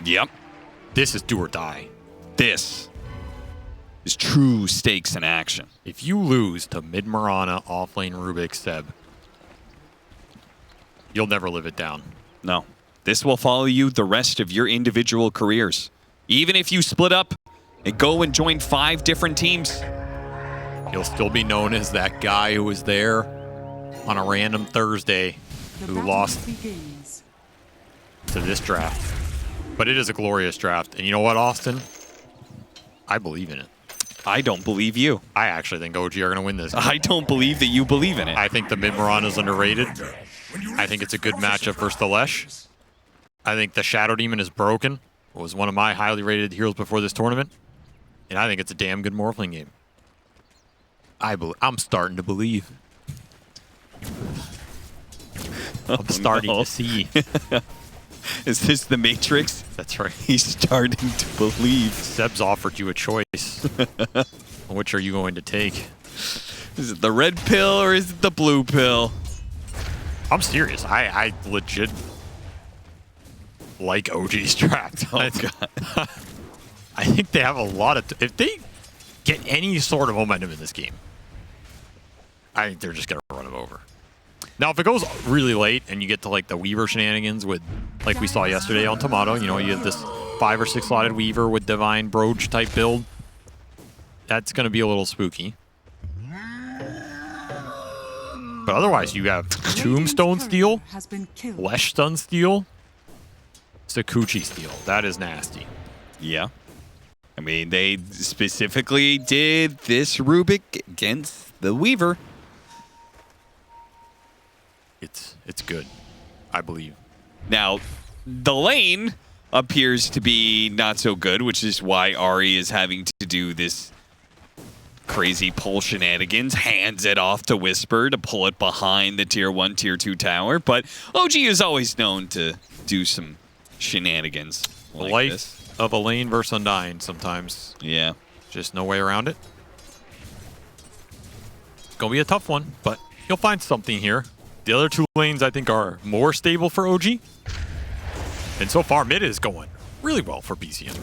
Yep. This is do or die. This is true stakes in action. If you lose to mid Mirana, offlane Rubik, Seb, you'll never live it down. No. This will follow you the rest of your individual careers. Even if you split up and go and join 5 different teams. You'll still be known as that guy who was there on a random Thursday who lost to this draft. But it is a glorious draft. And you know what, Austin? I believe in it. I don't believe you. I actually think OG are going to win this game. I don't believe that you believe in it. I think the mid Mirana is underrated. I think it's a good matchup versus the Lesh. I think the Shadow Demon is broken. It was one of my highly rated heroes before this tournament. And I think it's a damn good Morphling game. I'm starting to believe. I'm starting to see. Is this the Matrix? That's right. He's starting to believe. Seb's offered you a choice. Which are you going to take? Is it the red pill or is it the blue pill? I'm serious. I legit like OG's draft. Oh, God. I think they have a lot of... if they get any sort of momentum in this game, I think they're just going to run them over. Now, if it goes really late and you get to like the Weaver shenanigans with, like we saw yesterday on Tomato, you know, you have this 5 or 6 slotted Weaver with Divine Broge type build, that's going to be a little spooky. But otherwise, you have Tombstone Steel, Lesh Stun Steel, Sakuchi Steel. That is nasty. Yeah. I mean, they specifically did this Rubik against the Weaver. It's good, I believe. Now, the lane appears to be not so good, which is why Ari is having to do this crazy pull shenanigans, hands it off to Whisper to pull it behind the tier 1, tier 2 tower. But OG is always known to do some shenanigans like Life this. of a lane versus Undying sometimes. Yeah. Just no way around it. It's going to be a tough one, but you'll find something here. The other 2 lanes, I think, are more stable for OG. And so far, mid is going really well for BCM.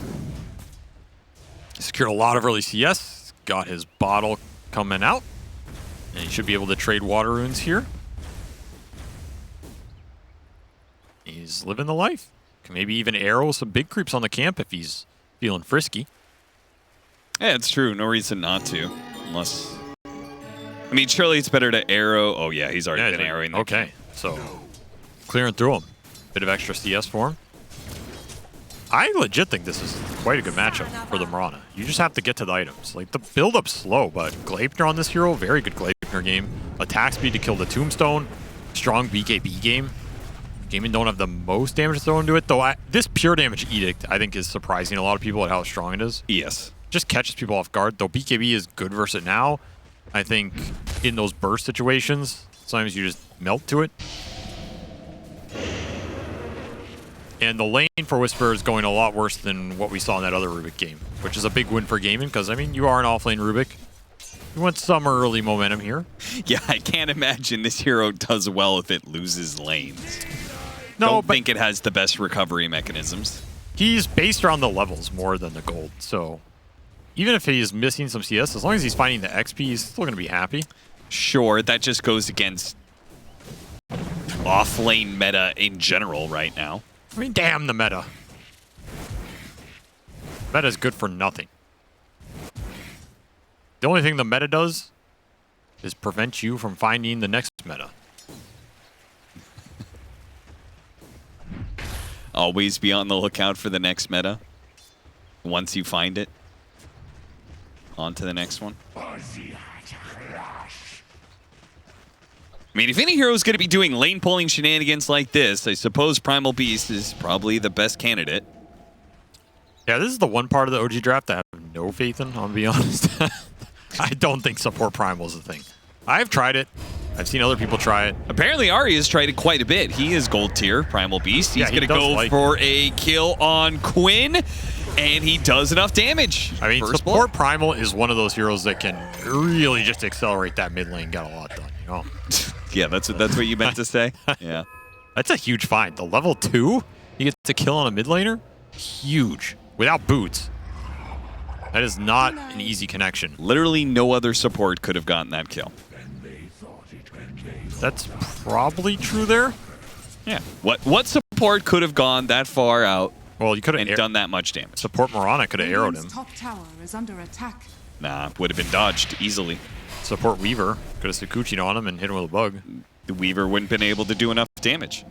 Secured a lot of early CS. Got his bottle coming out. And he should be able to trade water runes here. He's living the life. Can maybe even arrow some big creeps on the camp if he's feeling frisky. Yeah, it's true. No reason not to. Unless... I mean, surely it's better to arrow. Oh, yeah, he's already been arrowing. Okay, so clearing through him. Bit of extra CS for him. I legit think this is quite a good matchup for the Mirana. You just have to get to the items. Like, the build-up's slow, but Gleipnir on this hero, very good Gleipnir game. Attack speed to kill the Tombstone. Strong BKB game. Gaimin don't have the most damage thrown into it, though this pure damage edict, I think, is surprising a lot of people at how strong it is. Yes. Just catches people off guard, though BKB is good versus it now. I think in those burst situations, sometimes you just melt to it. And the lane for Whisper is going a lot worse than what we saw in that other Rubik game, which is a big win for Gaimin, because, I mean, you are an offlane Rubik. You want some early momentum here. Yeah, I can't imagine this hero does well if it loses lanes. No, Don't but think it has the best recovery mechanisms. He's based around the levels more than the gold, so even if he's missing some CS, as long as he's finding the XP, he's still going to be happy. Sure, that just goes against off-lane meta in general right now. I mean, damn the meta. Meta's good for nothing. The only thing the meta does is prevent you from finding the next meta. Always be on the lookout for the next meta. Once you find it, on to the next one. I mean, if any hero is going to be doing lane pulling shenanigans like this, I suppose Primal Beast is probably the best candidate. Yeah, this is the one part of the OG draft that I have no faith in, I'll be honest. I don't think support Primal is a thing. I've tried it. I've seen other people try it. Apparently, Ari has tried it quite a bit. He is gold tier, Primal Beast. He's going to go for a kill on Quinn, and he does enough damage. I mean, support Primal is one of those heroes that can really just accelerate that mid lane, get a lot done, you know? Yeah, that's what you meant to say? Yeah. That's a huge find. The level 2, he gets a kill on a mid laner? huge. Without boots, that is not an easy connection. Literally no other support could have gotten that kill. That's probably true there. Yeah. What support could have gone that far out Well, you could have and done that much damage? Support Mirana could have arrowed him. Top tower is under attack. Nah, would have been dodged easily. Support Weaver could have Sakuchi'd on him and hit him with a bug. The Weaver wouldn't have been able to do enough damage.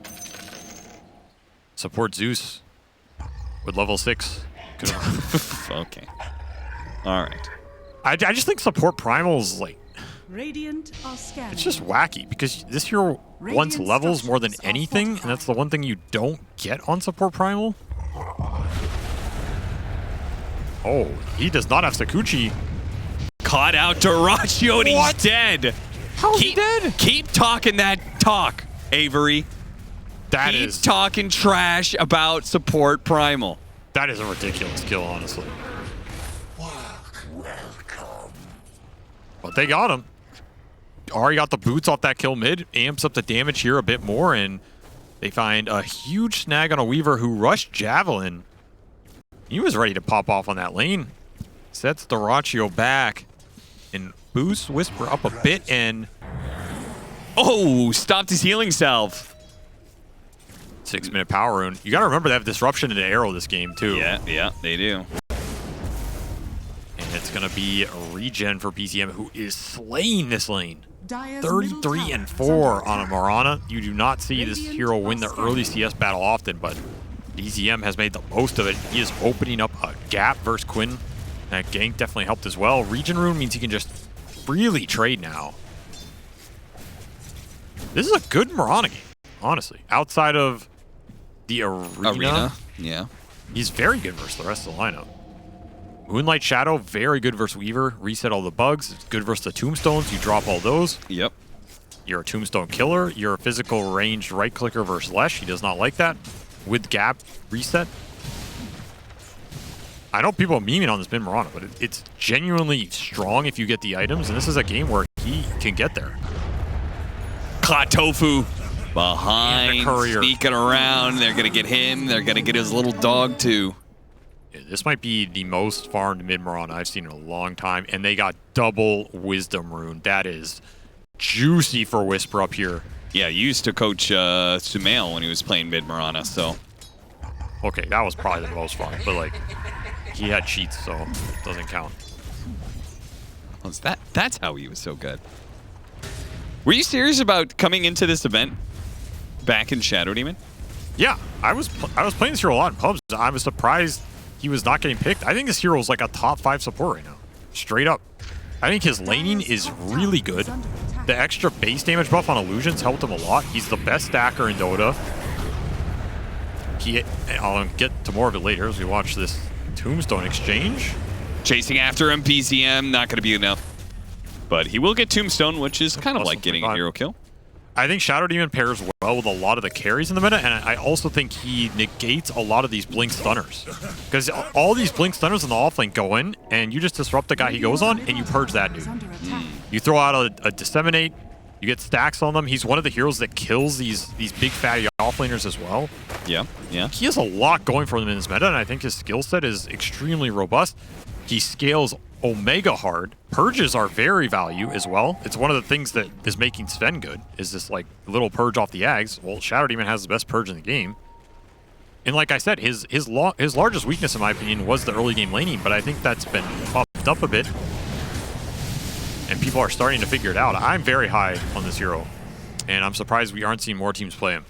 Support Zeus with level 6. Could have. Okay. All right. I just think support Primal's like, Radiant are scanning. it's just wacky because this hero wants levels more than anything, and that's the one thing you don't get on support Primal. Oh, he does not have Sakuchi. Caught out Dyrachyo and What? he's dead. How is he dead? Keep talking that talk, Avery. That Keep is talking trash about support Primal. that is a ridiculous kill, honestly. But they got him. Ari got the boots off that kill mid, amps up the damage here a bit more, and they find a huge snag on a Weaver who rushed Javelin. He was ready to pop off on that lane. Sets Dyrachyo back and boosts Whisper up a bit, and Oh, stopped his healing salve. 6-minute power rune. You gotta remember they have disruption into arrow this game too. Yeah, they do. And it's gonna be a regen for BCM, who is slaying this lane. Dire's middle 33 tower and is 4 under on a attack. Marana. You do not see this hero win the early CS battle often, but BZM has made the most of it. He is opening up a gap versus Quinn. That gank definitely helped as well. Regen rune means he can just freely trade now. This is a good Marana game, honestly. Outside of the arena, Yeah. he's very good versus the rest of the lineup. Moonlight Shadow, very good versus Weaver. Reset all the bugs. It's good versus the tombstones. You drop all those. Yep. You're a tombstone killer. You're a physical ranged right clicker versus Lesh. He does not like that. With gap reset. I know people are memeing on this mid Marana, but it's genuinely strong if you get the items, and this is a game where he can get there. Caught Tofu And the behind, courier. sneaking around. They're going to get him. They're going to get his little dog too. Yeah, this might be the most farmed mid Marana I've seen in a long time, and they got double Wisdom Rune. That is juicy for Whisper up here. Yeah, he used to coach Sumail when he was playing mid Marana, so. Okay, that was probably the most fun, but like, he had cheats, so it doesn't count. That's how he was so good. Were you serious about coming into this event back in Shadow Demon? Yeah, I was playing this hero a lot in pubs. I was surprised he was not getting picked. I think this hero is like a top 5 support right now. Straight up. I think his laning is really good. The extra base damage buff on illusions helped him a lot. He's the best stacker in Dota. I'll get to more of it later as we watch this Tombstone exchange. Chasing after him, PCM, not going to be enough. But he will get Tombstone, which is kind of like getting a hero kill. I think Shadow Demon pairs well with a lot of the carries in the meta, and I also think he negates a lot of these blink stunners. Because all these blink stunners in the offlane go in, and you just disrupt the guy he goes on, and you purge that dude. You throw out a Disseminate, you get stacks on them. He's one of the heroes that kills these big fatty offlaners as well. Yeah. He has a lot going for him in this meta, and I think his skill set is extremely robust. He scales Omega hard. Purges are very value as well. It's one of the things that is making Sven good, is this like little purge off the Ags. Well, Shadow Demon has the best purge in the game. And like I said, his largest weakness, in my opinion, was the early game laning, but I think that's been buffed up a bit. And people are starting to figure it out. I'm very high on this hero, and I'm surprised we aren't seeing more teams play him.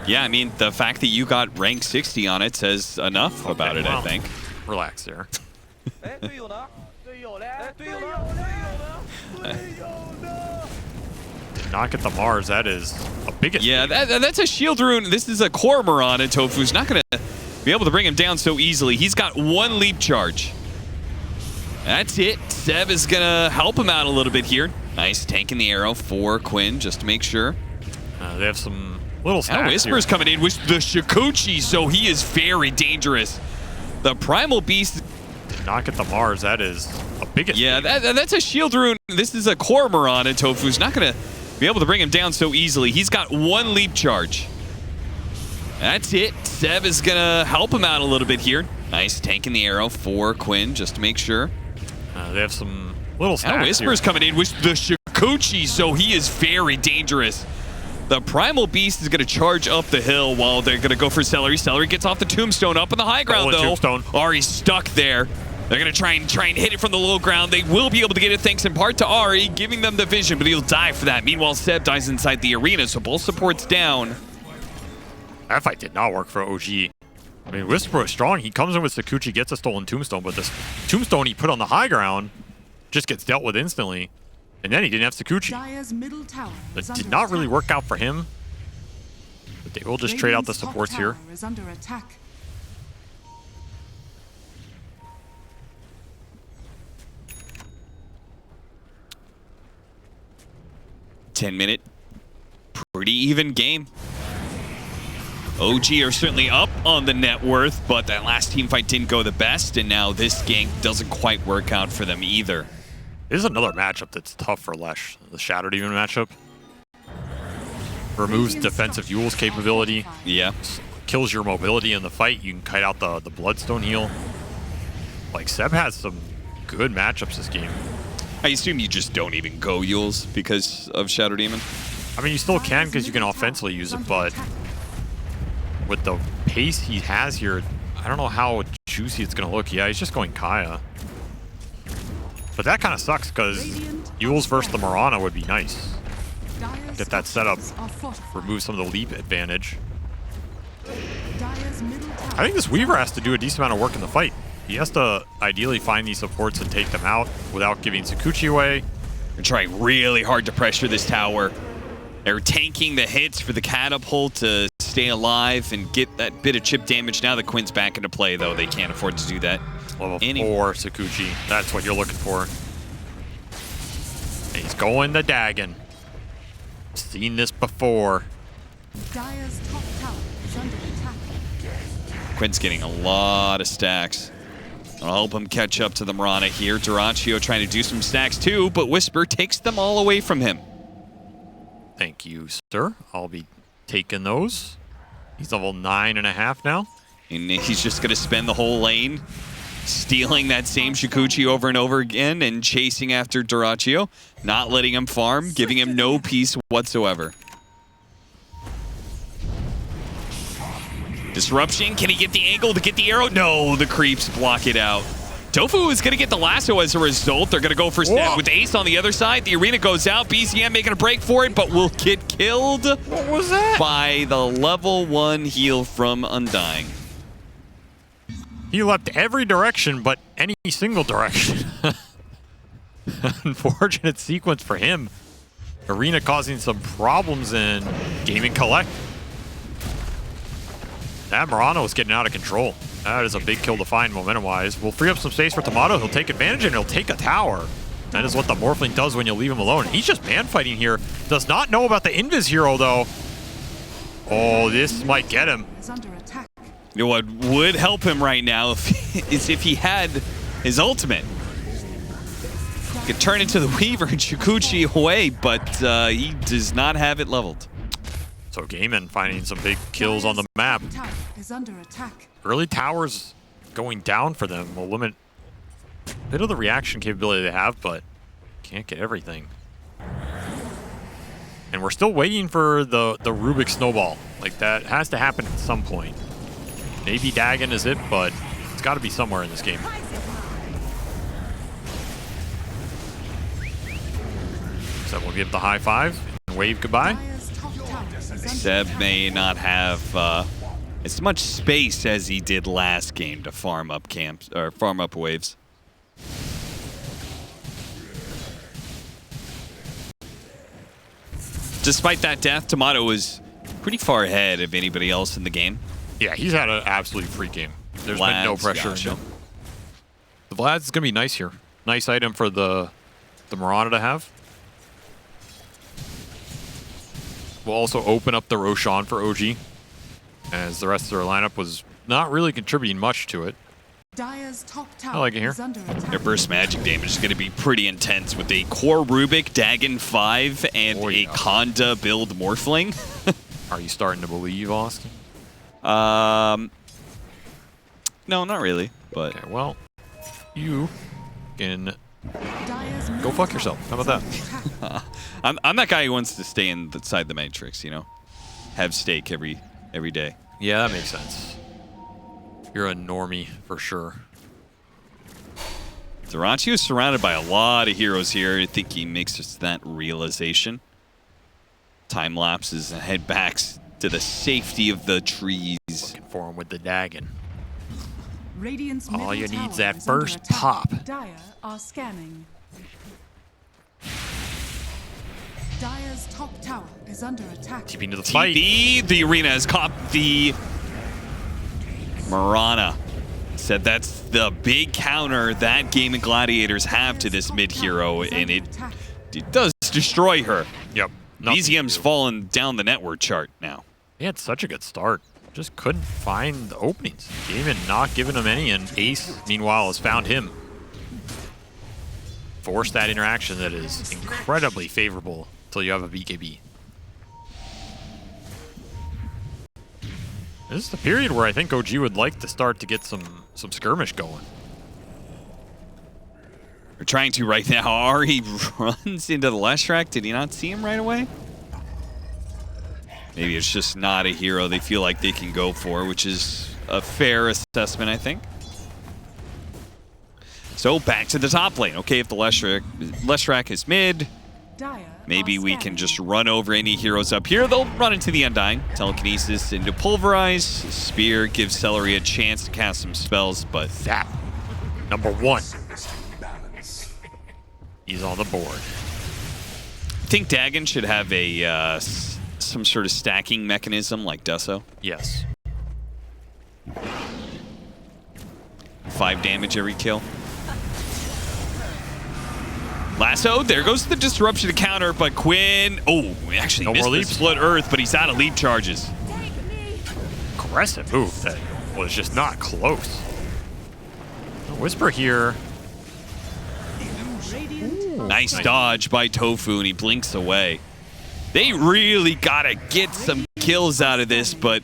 Yeah, I mean, the fact that you got rank 60 on it says enough about it, well, I think. Relax there. Did not get the Mars. That is a biggest. Yeah, that's a shield rune. This is a core Marana. Tofu's not going to be able to bring him down so easily. He's got 1 leap charge. That's it. Seb is going to help him out a little bit here. Nice tanking the arrow for Quinn, just to make sure. They have some little stacks Now Whisper's here. coming in with the Shikuchi, so he is very dangerous. The Primal Beast. Did not get the Mars. That is a biggest. Yeah, that's a shield rune. This is a core Marana. Tofu's not going to be able to bring him down so easily. He's got 1 leap charge. That's it. Seb is going to help him out a little bit here. Nice tanking the arrow for Quinn just to make sure. They have some little stacks Now Whisper's coming in with the Shikuchi, so he is very dangerous. The Primal Beast is going to charge up the hill while they're going to go for Celery. Celery gets off the Tombstone up on the high ground, though. Tombstone. Ari's stuck there. They're going to try and hit it from the low ground. They will be able to get it thanks in part to Ari, giving them the vision, but he'll die for that. Meanwhile, Seb dies inside the arena, so both supports down. That fight did not work for OG. I mean, Whisper is strong. He comes in with Sakuchi, gets a stolen Tombstone, but this Tombstone he put on the high ground just gets dealt with instantly. And then he didn't have Sakuchi. Dire's middle tower That is did under not really attack. work out for him. But they will just trade out the Radiant's top supports here. tower is under attack. Ten-minute, pretty even game. OG are certainly up on the net worth, but that last team fight didn't go the best, and now this gank doesn't quite work out for them either. This is another matchup that's tough for Lesh. The Shattered Demon matchup. Removes defensive Yule's capability. Yeah. Kills your mobility in the fight. You can kite out the Bloodstone heal. Like, Seb has some good matchups this game. I assume you just don't even go Yules because of Shadow Demon. I mean, you still can because you can offensively use it, but with the pace he has here, I don't know how juicy it's going to look. Yeah, he's just going Kaya. But that kind of sucks because Yules versus the Mirana would be nice. Dire's Get that set up, are fortified. remove some of the leap advantage. Dire's middle tower I think this Weaver has to do a decent amount of work in the fight. He has to ideally find these supports and take them out without giving Sakuchi away. They're trying really hard to pressure this tower. They're tanking the hits for the catapult to stay alive and get that bit of chip damage. Now the Quinn's back into play, though. They can't afford to do that. Level 4 Sakuchi. That's what you're looking for. And he's going to Dagon. Seen this before. Dire's top tower is under attack. Quinn's getting a lot of stacks. I'll help him catch up to the Mirana here. Duraccio trying to do some stacks too, but Whisper takes them all away from him. Thank you, sir. I'll be taking those. He's level 9.5 now. And he's just going to spend the whole lane stealing that same Shikuchi over and over again and chasing after Duraccio, not letting him farm, giving him no peace whatsoever. Disruption, can he get the angle to get the arrow? No, the creeps block it out. Tofu is going to get the lasso as a result. They're going to go for stab with Ace on the other side. The arena goes out. BZM making a break for it, but will get killed. What was that? By the level 1 heal from Undying. He leapt every direction but any single direction. Unfortunate sequence for him. Arena causing some problems in Gaimin Collect. That Mirano is getting out of control. That is a big kill to find momentum-wise. We'll free up some space for Tomato. He'll take advantage and he'll take a tower. That is what the Morphling does when you leave him alone. He's just man-fighting here. Does not know about the Invis hero, though. Oh, this might get him. Is under attack. You know what would help him right now is if he had his ultimate. He could turn into the Weaver and Shikuchi away, but he does not have it leveled. So Gaimin finding some big kills on the map. Dire's tower is under attack. Early towers going down for them will limit a bit of the reaction capability they have, but can't get everything. And we're still waiting for the Rubik snowball. Like, that has to happen at some point. Maybe Dagon is it, but it's got to be somewhere in this game. So we'll give the high five and wave goodbye. Dire's top tower is under Seb attack. may not have as much space as he did last game to farm up camps or farm up waves. Despite that death, Tomato was pretty far ahead of anybody else in the game. Yeah, he's had an absolutely free game. There's been no Vlad's pressure. gotcha. The Vlad's is going to be nice here. Nice item for the Mirana to have. We'll also open up the Roshan for OG, as the rest of their lineup was not really contributing much to it. Dire's top tower I like it here. is under attack. Their burst magic damage is going to be pretty intense with a core Rubik, Dagon 5, and Oh, a yeah. Conda build Morphling. Are you starting to believe, Austin? No, not really. But Okay, well, you can Dire's middle go fuck tower yourself. How is about under that? attack. I'm that guy who wants to stay inside the Matrix. You know, have steak every day. Yeah, that makes sense. You're a normie for sure. Dyrachyo is surrounded by a lot of heroes here. I think he makes us that realization. Time lapses and head backs to the safety of the trees. Looking for him with the dagon. Radiant's All middle you tower need's that is under first attack. pop. Dire are scanning. Dire's top tower is under attack. TP into the fight. TP, the arena has caught the Mirana. Said that's the big counter that Gaimin Gladiators have to this mid hero, and it does destroy her. Yep. nothing to BZM's do. fallen down the network chart now. He had such a good start. Just couldn't find the openings. Gaimin not giving him any, and Ace, meanwhile, has found him. Forced that interaction that is incredibly favorable until you have a BKB. This is the period where I think OG would like to start to get some skirmish going. We're trying to right now. Ari runs into the Leshrac. Did he not see him right away? Maybe it's just not a hero they feel like they can go for, which is a fair assessment, I think. So back to the top lane. Okay, if the Leshrac is mid, Dire maybe are we can scanning. just run over any heroes up here. They'll run into the Undying. Telekinesis into Pulverize. Spear gives Celery a chance to cast some spells, but Zap. Number one. He's on the board. I think Dagon should have a some sort of stacking mechanism like Deso. Yes. 5 damage every kill. Lasso, there goes the disruption to counter, but Quinn, he actually No missed more the leaps. split earth, but he's out of leap charges. Aggressive move that was just not close. Whisper here. Nice dodge by Tofu, and he blinks away. They really gotta get some kills out of this, but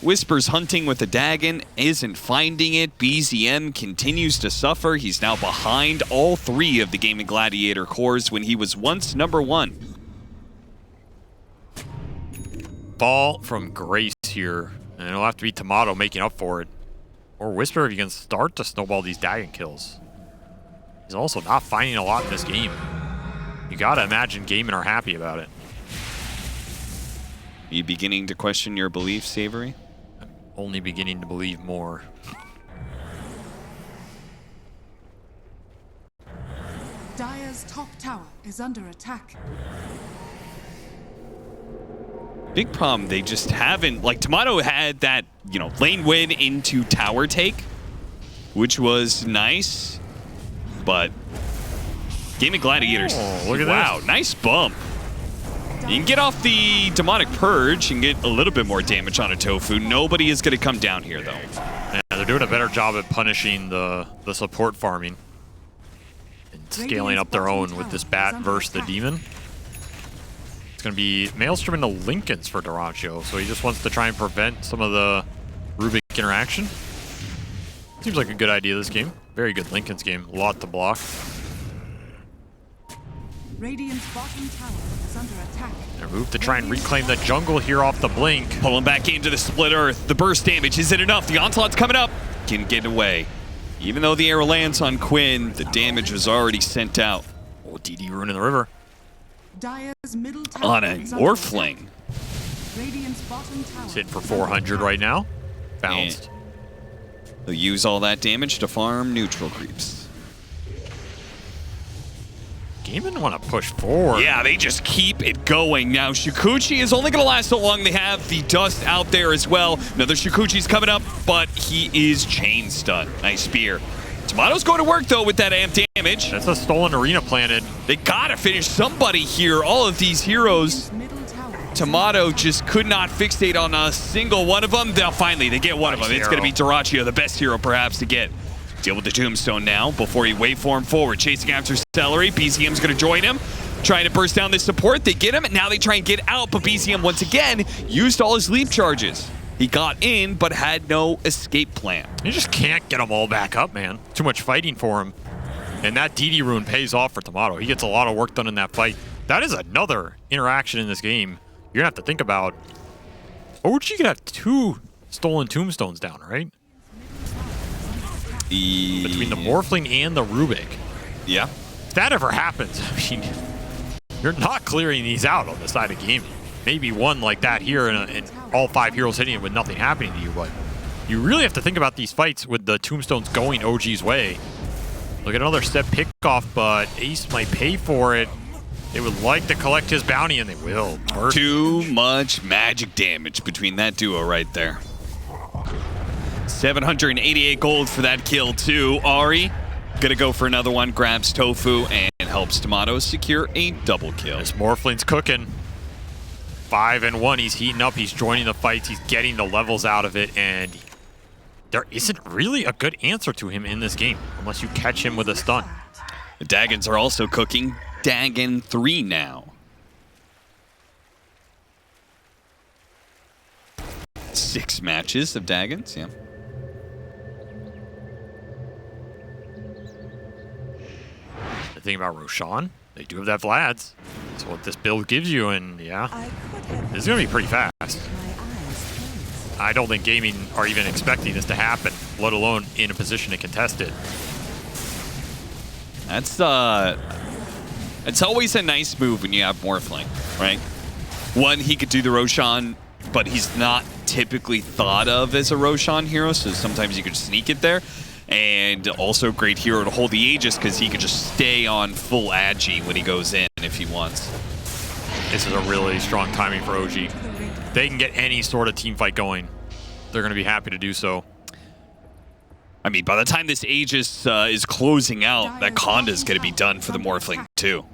Whisper's hunting with the Dagon, isn't finding it. BZM continues to suffer. He's now behind all 3 of the Gaimin Gladiator cores when he was once number 1. Ball from Grace here. And it'll have to be Tomato making up for it. Or Whisper if you can start to snowball these Dagon kills. He's also not finding a lot in this game. You gotta imagine Gaimin are happy about it. Are you beginning to question your beliefs, Savory? Only beginning to believe more. Dire's top tower is under attack. Big problem, they just haven't, like Tomato had that, lane win into tower take, which was nice, but Gaimin Gladiators, look at wow, this. nice bump. You can get off the Demonic Purge and get a little bit more damage on a Tofu. Nobody is going to come down here, though. Yeah, they're doing a better job at punishing the support farming. And scaling up their own with this bat versus the demon. It's going to be Maelstrom into Lincolns for Dyrachyo, so he just wants to try and prevent some of the Rubik interaction. Seems like a good idea this game. Very good Lincoln's game. A lot to block. Radiant's bottom tower is under attack. Their move to try and reclaim the jungle here off the blink. Pulling back into the split earth. The burst damage isn't enough. The onslaught's coming up. Can get away. Even though the arrow lands on Quinn, the damage was already sent out. Oh, DD ruining the river. Dire's middle tower On a is under Morphling. attack. Radiant's bottom tower He's hitting for is under 400 attack. right now. Bounced. They'll use all that damage to farm neutral creeps. Gaimin want to push forward. Yeah, they just keep it going. Now, Shukuchi is only going to last so long. They have the dust out there as well. Another Shukuchi's coming up, but he is chain stun. Nice spear. Tomato's going to work, though, with that amp damage. That's a stolen arena planted. They got to finish somebody here. All of these heroes. Middle tower is Tomato just could not fixate on a single one of them. Now, finally, they get one of them. It's going to be Dyrachyo, the best hero, perhaps, to get. Deal with the Tombstone now before he waveform forward. Chasing after Celery. BZM's going to join him. Trying to burst down this support. They get him, and now they try and get out, but BZM once again used all his leap charges. He got in, but had no escape plan. You just can't get them all back up, man. Too much fighting for him. And that DD rune pays off for Tomato. He gets a lot of work done in that fight. That is another interaction in this game you're going to have to think about. OG could have 2 stolen tombstones down, right? Between the Morphling and the Rubik. Yeah. If that ever happens, I mean, you're not clearing these out on the side of gaming. Maybe one like that here and all 5 heroes hitting it with nothing happening to you, but you really have to think about these fights with the tombstones going OG's way. Look at another step pickoff, but Ace might pay for it. They would like to collect his bounty, and they will. Too much magic damage between that duo right there. 788 gold for that kill too. Ari gonna go for another one, grabs Tofu, and helps Tomato secure a double kill. This Morphling's cooking. 5-1, he's heating up, he's joining the fights, he's getting the levels out of it, and there isn't really a good answer to him in this game, unless you catch him with a stun. The Dagons are also cooking. Dagon 3 now. 6 matches of Dagons, yeah. The thing about Roshan, they do have that Vlad's. That's what this build gives you, and yeah, this is going to be pretty fast. I don't think Gaming are even expecting this to happen, let alone in a position to contest it. It's always a nice move when you have Morphling, right? One, he could do the Roshan, but he's not typically thought of as a Roshan hero, so sometimes you could sneak it there. And also great hero to hold the Aegis because he can just stay on full Agi when he goes in if he wants. This is a really strong timing for OG. They can get any sort of team fight going. They're going to be happy to do so. I mean, by the time this Aegis is closing out, that Conda is going to be done for the Morphling too.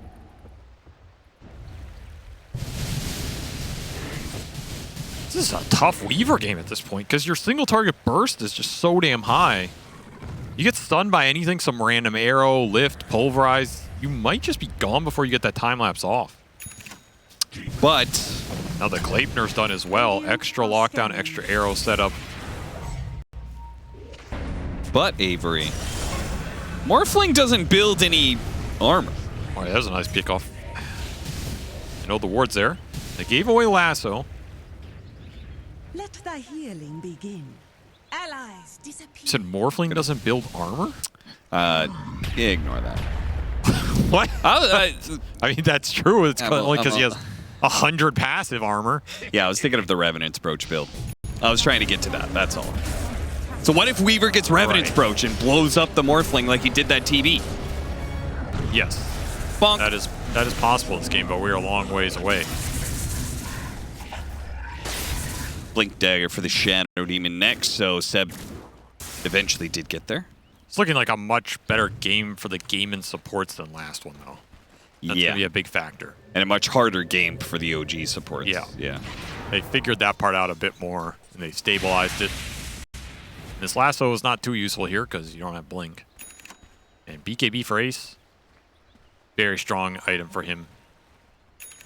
This is a tough Weaver game at this point because your single target burst is just so damn high. You get stunned by anything, some random arrow, lift, pulverize, you might just be gone before you get that time lapse off. But now the Kleipner's done as well. Extra lockdown, extra arrow setup. But Avery, Morphling doesn't build any armor. Oh, yeah, that was a nice pickoff. You know the ward's there. They gave away Lasso. Let the healing begin. Allies disappear. You said Morphling doesn't build armor? Ignore that. What? I mean, that's true. It's only because he well. has 100 passive armor. Yeah, I was thinking of the Revenant's Brooch build. I was trying to get to that, that's all. So what if Weaver gets Revenant's Brooch and blows up the Morphling like he did that TB? Yes. Bonk. That is possible in this game, but we're a long ways away. Blink Dagger for the Shadow Demon next, so Seb eventually did get there. It's looking like a much better game for the Gaimin supports than last one, though. That's going to be a big factor. And a much harder game for the OG supports. Yeah. They figured that part out a bit more, and they stabilized it. This lasso is not too useful here because you don't have Blink. And BKB for Ace, very strong item for him.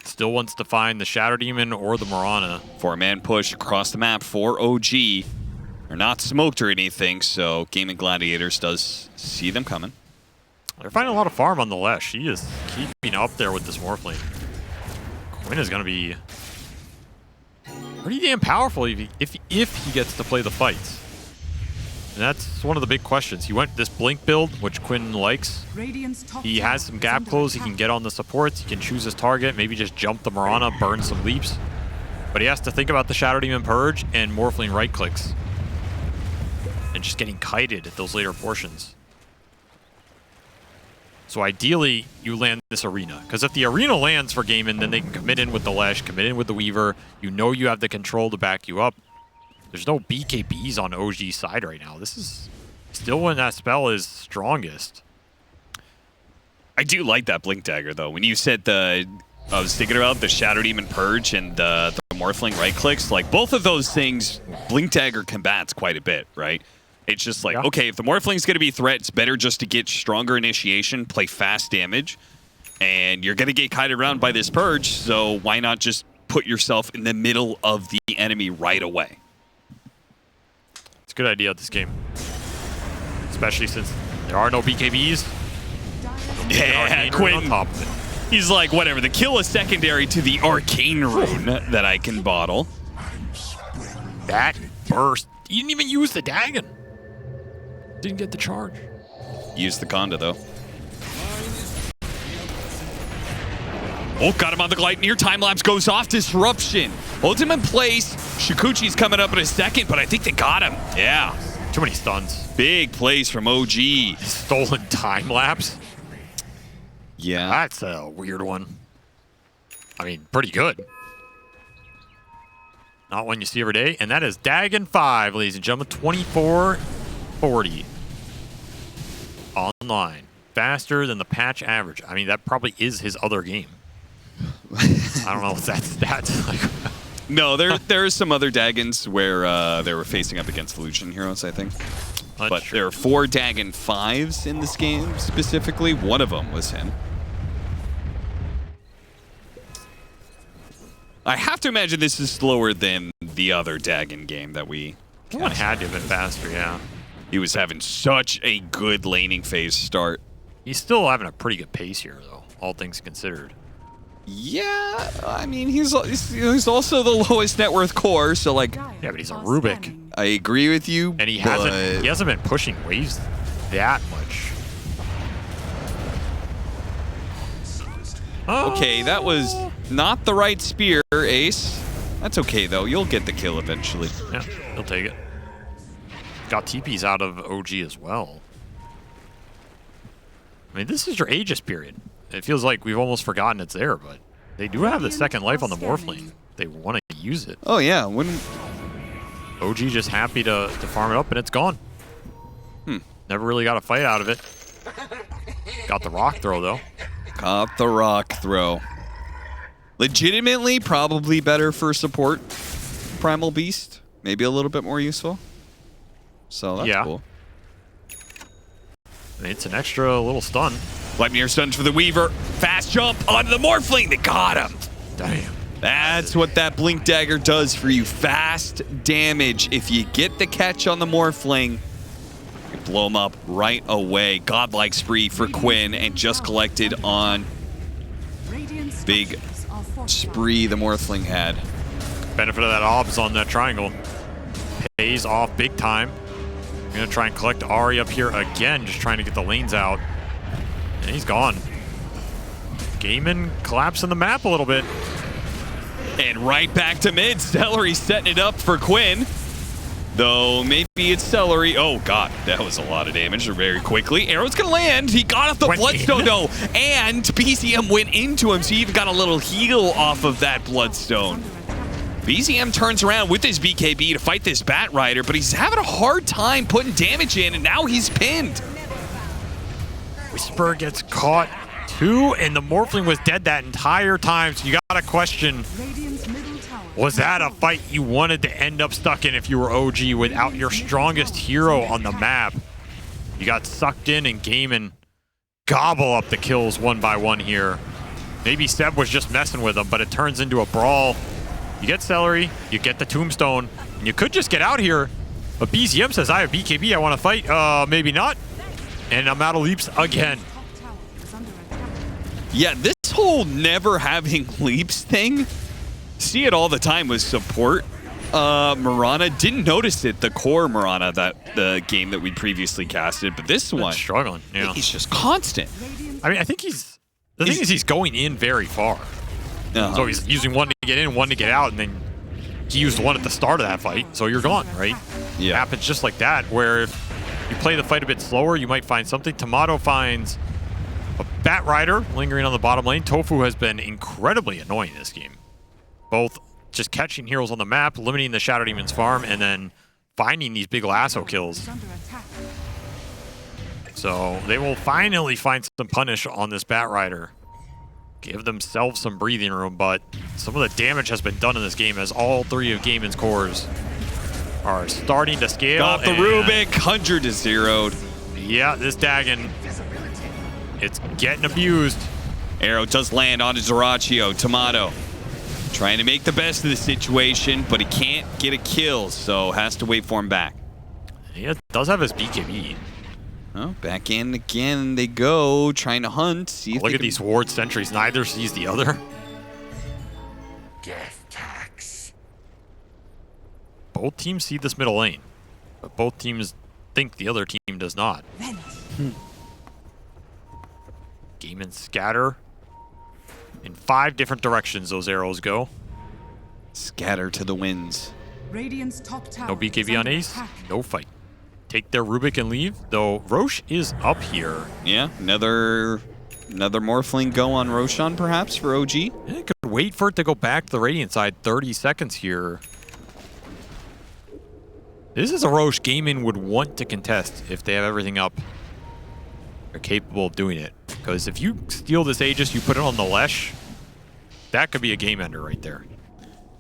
Still wants to find the Shadow Demon or the Mirana. 4-man push across the map for OG. They're not smoked or anything, so Gaimin Gladiators does see them coming. They're finding a lot of farm on the Lesh. He is keeping up there with this Morphling. Quinn is going to be pretty damn powerful if he gets to play the fights. And that's one of the big questions. He went this Blink build, which Quinn likes. He has some gap close. He can get on the supports. He can choose his target, maybe just jump the Mirana, burn some leaps. But he has to think about the Shadow Demon Purge and Morphling right clicks. And just getting kited at those later portions. So ideally, you land this arena. Because if the arena lands for Gaimin, then they can commit in with the Lesh, commit in with the Weaver. You know you have the control to back you up. There's no BKBs on OG's side right now. This is still when that spell is strongest. I do like that Blink Dagger, though. When you said I was thinking about the Shadow Demon Purge and the Morphling right clicks, like both of those things, Blink Dagger combats quite a bit, right? It's just like, okay, if the Morphling's going to be a threat, it's better just to get stronger initiation, play fast damage, and you're going to get kited around by this Purge, so why not just put yourself in the middle of the enemy right away? good idea this game. Especially since there are no BKBs. Yeah, Quinn on Quinn. top of it. He's like, whatever, the kill is secondary to the arcane rune that I can bottle. That burst. You didn't even use the Dagon. Didn't get the charge. Use the Conda, though. Oh, got him on the glide. Near time lapse goes off. Disruption. Holds him in place. Shikuchi's coming up in a second, but I think they got him. Yeah. Too many stuns. Big plays from OG. Stolen time lapse. Yeah. That's a weird one. I mean, pretty good. Not one you see every day. And that is Dagon 5, ladies and gentlemen. 2440. Online. Faster than the patch average. I mean, that probably is his other game. I don't know if that's stats. Like, No, there are some other Dagons where they were facing up against Lucian heroes, I think. But true. there are 4 Dagon 5s in this game specifically. One of them was him. I have to imagine this is slower than the other Dagon game that we... That one had to have been faster, yeah. He was having such a good laning phase start. He's still having a pretty good pace here, though, all things considered. Yeah, I mean, he's also the lowest net worth core, so like... Yeah, but he's a Rubik. I agree with you, And he but... hasn't been pushing waves that much. Okay, that was not the right spear, Ace. That's okay, though. You'll get the kill eventually. Yeah, he'll take it. Got TPs out of OG as well. I mean, this is your Aegis period. It feels like we've almost forgotten it's there, but they do have the second life on the Morphling. They want to use it. Oh, yeah. When OG just happy to farm it up, and it's gone. Never really got a fight out of it. Got the rock throw, though. Got the rock throw. Legitimately, probably better for support. Primal Beast. Maybe a little bit more useful. So that's cool. I mean, it's an extra little stun. Lightning stuns for the Weaver. Fast jump onto the Morphling. They got him. Damn. That's what that Blink Dagger does for you. Fast damage. If you get the catch on the Morphling, you blow him up right away. Godlike spree for Quinn, and just collected on big spree the Morphling had. Benefit of that obs on that triangle. Pays off big time. I'm going to try and collect Ahri up here again, just trying to get the lanes out. And he's gone. Gaimin collapsing the map a little bit. And right back to mid. Celery setting it up for Quinn. Though maybe it's Celery. Oh, God. That was a lot of damage very quickly. Arrow's going to land. He got off the Bloodstone, though. And BZM went into him, so he even got a little heal off of that Bloodstone. BZM turns around with his BKB to fight this Bat Rider, but he's having a hard time putting damage in, and now he's pinned. Whisper gets caught too, and the Morphling was dead that entire time, so you gotta question, was that a fight you wanted to end up stuck in if you were OG without your strongest hero on the map? You got sucked in, and Gaimin gobble up the kills one by one here. Maybe Seb was just messing with him, but it turns into a brawl. You get Celery, you get the Tombstone, and you could just get out here. But BZM says, I have BKB, I want to fight. Maybe not. And I'm out of leaps again. Yeah, this whole never having leaps thing, see it all the time with support. Mirana didn't notice it, the core Mirana, the game that we previously casted, but this one, struggling. Yeah, he's just constant. I mean, I think the thing is he's going in very far. So he's using one to get in, one to get out, and then he used one at the start of that fight, so you're gone, right? Yeah. It happens just like that, where if you play the fight a bit slower, you might find something. Tomato finds a Bat Rider lingering on the bottom lane. Tofu has been incredibly annoying this game. Both just catching heroes on the map, limiting the Shadow Demon's farm, and then finding these big lasso kills. So they will finally find some punish on this Bat Rider. Give themselves some breathing room, but some of the damage has been done in this game as all three of Gaimin's cores are starting to scale. Got the Rubik, 100 to 0'd. Yeah, this Dagon, it's getting abused. Arrow does land onto Zorachio. Tomato trying to make the best of the situation, but he can't get a kill, so has to wait for him back. He does have his BKB. Oh, back in again they go, trying to hunt. See if Look they at these ward sentries. Neither sees the other. Death tax. Both teams see this middle lane, but both teams think the other team does not. Gaimin scatter. In 5 different directions those arrows go. scatter to the winds. Radiant's top tower No is BKB on under Ace. attack. No fight. Take their Rubik and leave, though Roche is up here. Yeah, another Morphling go on Roshan perhaps for OG. Yeah, could wait for it to go back to the Radiant side. 30 seconds here. This is a Roche Gaimin would want to contest if they have everything up. They're capable of doing it. Because if you steal this Aegis, you put it on the Lesh, that could be a game ender right there.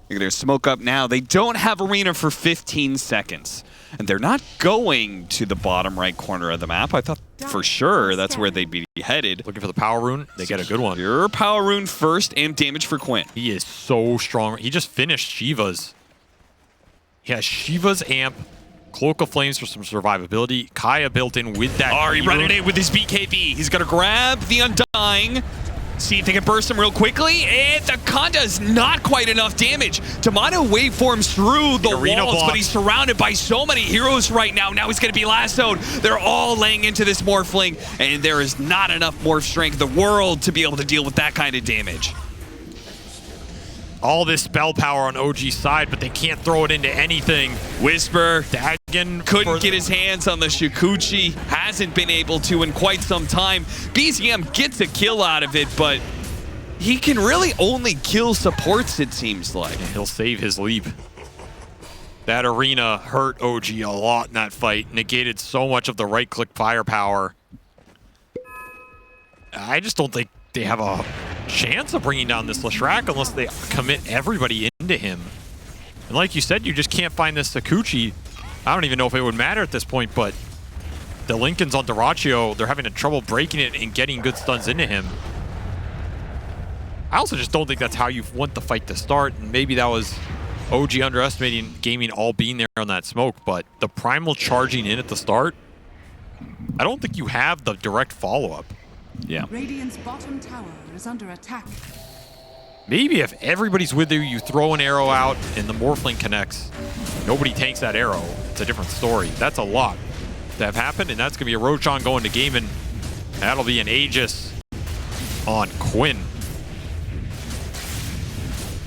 Look at their smoke up now. They don't have Arena for 15 seconds. And they're not going to the bottom right corner of the map. I thought for sure that's where they'd be headed. Looking for the power rune. They get a good one. Your power rune first, amp damage for Quinn. He is so strong. He just finished Shiva's. He has Shiva's amp, Cloak of Flames for some survivability. Kaya built in with that. Ari E running rune. in with his BKB. He's going to grab the Undying. See if they can burst him real quickly. And the Conda is not quite enough damage. Tomato waveforms through the Arena walls, block. but he's surrounded by so many heroes right now. Now he's going to be lassoed. They're all laying into this Morphling, and there is not enough Morph strength in the world to be able to deal with that kind of damage. All this spell power on OG's side, but they can't throw it into anything. Whisper Dagon couldn't get his hands on the Shikuchi. Hasn't been able to in quite some time. BZM gets a kill out of it, but he can really only kill supports, it seems like. He'll save his leap. That Arena hurt OG a lot in that fight. Negated so much of the right-click firepower. I just don't think they have a chance of bringing down this Leshrac unless they commit everybody into him. And like you said, you just can't find this Sakuchi. I don't even know if it would matter at this point, but the Lincolns on Dyrachio, they're having trouble breaking it and getting good stuns into him. I also just don't think that's how you want the fight to start. And maybe that was OG underestimating Gaimin all being there on that smoke, but the Primal charging in at the start, I don't think you have the direct follow-up. Yeah. Radiant's bottom tower is under attack. Maybe if everybody's with you, you throw an arrow out and the Morphling connects. Nobody tanks that arrow. It's a different story. That's a lot to have happened, and that's going to be a Roshan going to Gaimin. That'll be an Aegis on Quinn.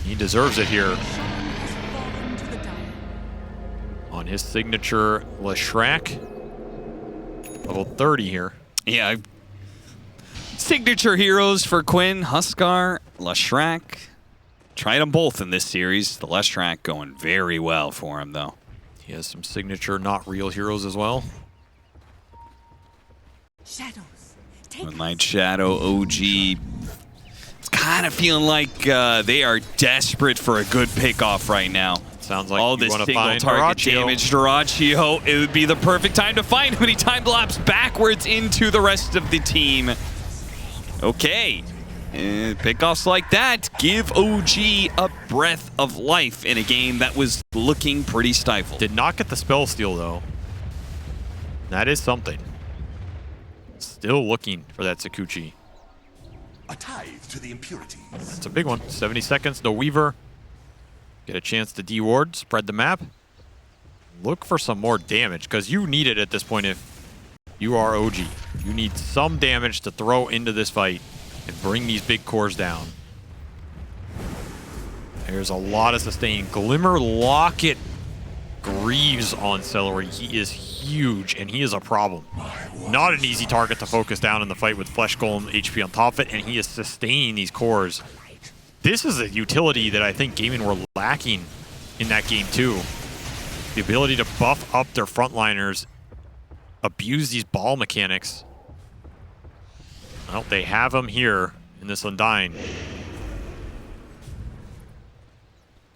He deserves it here. Shaman has fallen to the dire. On his signature, Leshrac. Level 30 here. Yeah. Signature heroes for Quinn, Huskar, Leshrac. Tried them both in this series. The Leshrac going very well for him, though. He has some signature not real heroes as well. Shadows. Take With Night Shadow, OG. It's kind of feeling like they are desperate for a good pick-off right now. Sounds like All you this want to single find target Dyrachio. damage. Dyrachio, it would be the perfect time to find him, and he time lapse backwards into the rest of the team. Okay. Pickoffs like that give OG a breath of life in a game that was looking pretty stifled. Did not get the spell steal, though. That is something. Still looking for that Sakuchi. A tithe to the impurities. It's a big one. 70 seconds, no Weaver. Get a chance to de-ward, spread the map. Look for some more damage, because you need it at this point if you are OG. You need some damage to throw into this fight and bring these big cores down. There's a lot of sustain. Glimmer Locket grieves on Celery. He is huge, and he is a problem. Not an easy target to focus down in the fight with Flesh Golem HP on top of it, and he is sustaining these cores. This is a utility that I think Gaimin were lacking in that game too. The ability to buff up their frontliners, abuse these ball mechanics. Well, they have him here in this Undying.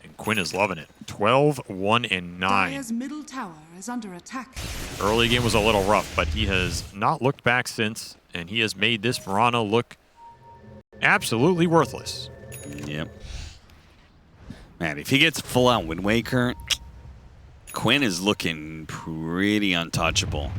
And Quinn is loving it. 12, 1, and 9. Dire's middle tower is under attack. Early game was a little rough, but he has not looked back since, and he has made this Mirana look absolutely worthless. Yep. Man, if he gets full-out Wind Waker, Quinn is looking pretty untouchable.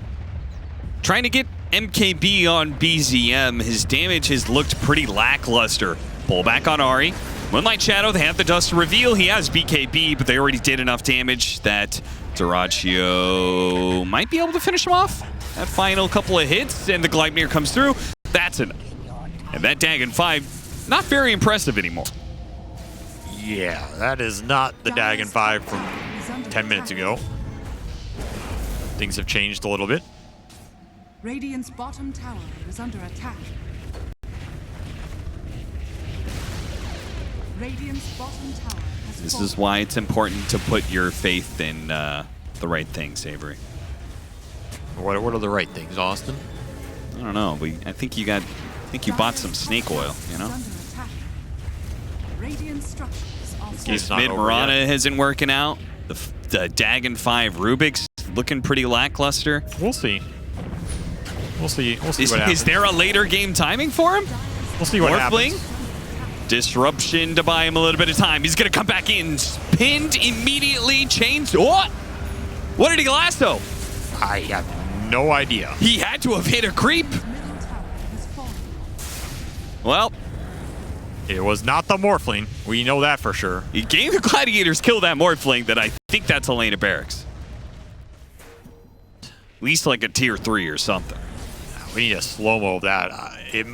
Trying to get MKB on BZM. His damage has looked pretty lackluster. Pull back on Ahri. Moonlight Shadow, they have the dust to reveal. He has BKB, but they already did enough damage that Dyrachyo might be able to finish him off. That final couple of hits, and the Gleipnir comes through. That's enough. And that Dagon 5, not very impressive anymore. Yeah, that is not the Dagon 5 from 10 minutes ago. Things have changed a little bit. Radiant's bottom tower is under attack. Radiant's bottom tower has This fallen. is why it's important to put your faith in the right things, Avery. What are the right things, Austin? I don't know, but I think you bought some snake oil, you know? Under attack. Radiant structures are It's falling. not Mid over Mirana yet. isn't working out. The Dagon 5 Rubik's looking pretty lackluster. We'll see. We'll see. We'll see what Is happens. there a later game timing for him? We'll see what Morphling? happens. Disruption to buy him a little bit of time. He's going to come back in. Pinned immediately. Chains. What? What did he lasso? I have no idea. He had to have hit a creep. Middle tower has fallen. Well, It was not the Morphling. We know that for sure. Gaimin Gladiators killed that Morphling. That I think that's Elena Barracks. At least like a tier 3 or something. We need a slow-mo of that.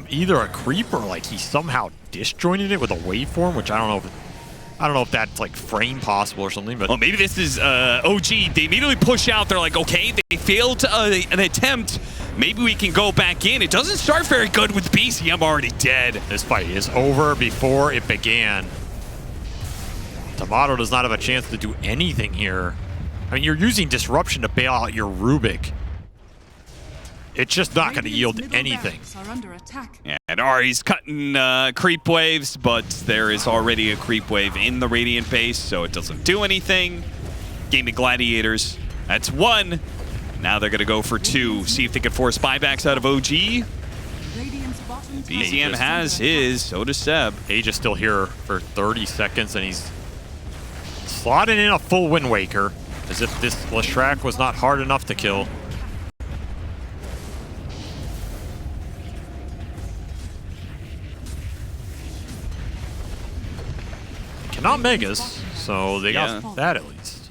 Either a creep or like he somehow disjointed it with a waveform, which I don't know if that's like frame possible or something. But Well, maybe this is OG. They immediately push out. They're like, okay, they failed an attempt. Maybe we can go back in. It doesn't start very good with BC. I'm already dead. this fight is over before it began. Tomato does not have a chance to do anything here. I mean, you're using disruption to bail out your Rubik. It's just not going to Radiant's yield middle anything. barracks are under attack. Yeah, and Ari's cutting creep waves, but there is already a creep wave in the Radiant base, so it doesn't do anything. Gaimin Gladiators, that's 1. Now they're going to go for 2. See if they can force buybacks out of OG. Radiant's bottom tower BZM is has under his, so does Seb. Age is still here for 30 seconds, and he's slotting in a full Wind Waker, as if this Leshrac was not hard enough to kill. Cannot Megas, so they got Yeah. that at least.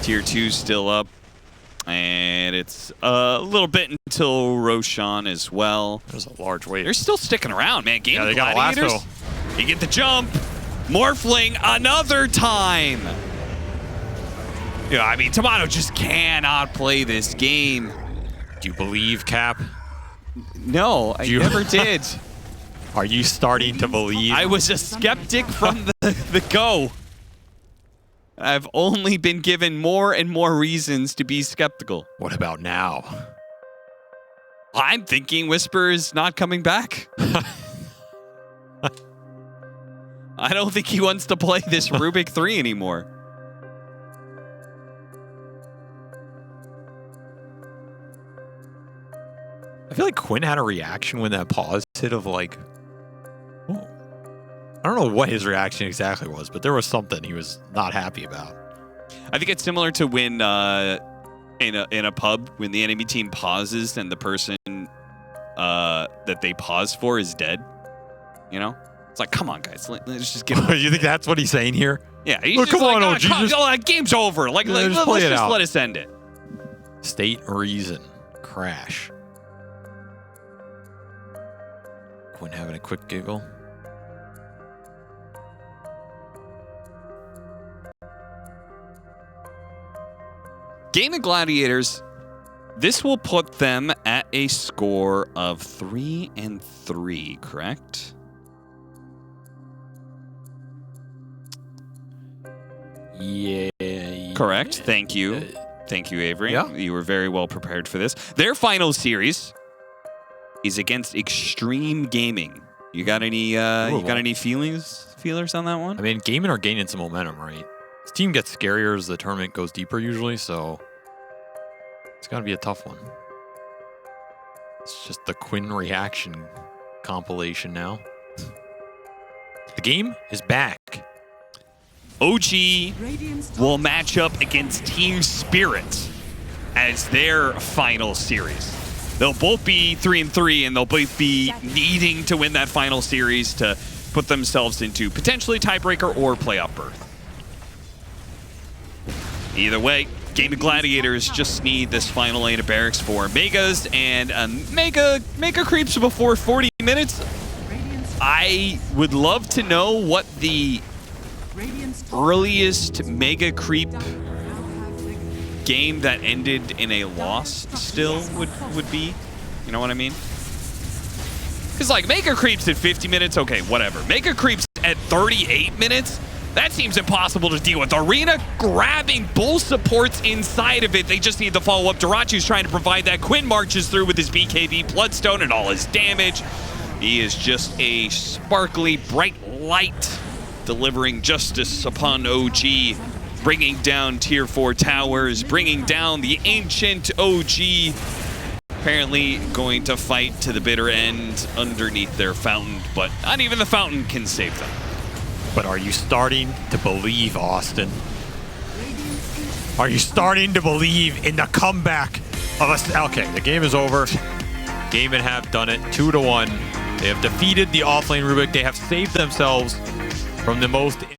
Tier 2 still up. And it's a little bit until Roshan as well. There's a large wave. They're still sticking around, man. Gaimin they got a Gladiators. lasso. You get the jump. Morphling another time. Yeah, I mean, Tomato just cannot play this game. Do you believe, Cap? No, I You- never did. Are you starting to believe? I was a skeptic from the go. I've only been given more and more reasons to be skeptical. What about now? I'm thinking Whisper is not coming back. I don't think he wants to play this Rubik 3 anymore. I feel like Quinn had a reaction when that pause hit of like, oh. I don't know what his reaction exactly was, but there was something he was not happy about. I think it's similar to when in a pub when the enemy team pauses and the person that they pause for is dead. You know, it's like, come on, guys, let's just get. You think that's what he's saying here? Yeah, he's Oh, just come on, like, OG, just- that game's over. Like, Yeah, let's just play it just out. let us end it. State reason. Crash. Quinn having a quick giggle. Gaimin Gladiators, this will put them at a score of 3-3, correct? Yeah. Correct. Thank you. Thank you, Avery. Yeah. You were very well prepared for this. Their final series is against Extreme Gaming. You got any feelers on that one? I mean, Gaimin are gaining some momentum, right? This team gets scarier as the tournament goes deeper usually, so it's got to be a tough one. It's just the Quinn reaction compilation now. The game is back. OG will match up against Team Spirit as their final series. They'll both be 3-3, and they'll both be needing to win that final series to put themselves into potentially tiebreaker or playoff berth. Either way, Gaimin Gladiators just need this final lane of barracks for Megas, and Mega creeps before 40 minutes. I would love to know what the earliest Mega creep game that ended in a loss still would be. You know what I mean? Because, like, Mega creeps at 50 minutes, okay, whatever. Mega creeps at 38 minutes? That seems impossible to deal with. Arena grabbing both supports inside of it. They just need the follow-up. Darachu's trying to provide that. Quinn marches through with his BKB Bloodstone and all his damage. He is just a sparkly, bright light, delivering justice upon OG, bringing down tier 4 towers, bringing down the ancient OG. Apparently going to fight to the bitter end underneath their fountain, but not even the fountain can save them. But are you starting to believe, Austin? Are you starting to believe in the comeback of us? Okay, the game is over. Gaimin have done it 2-1. They have defeated the offlane Rubik. They have saved themselves from the most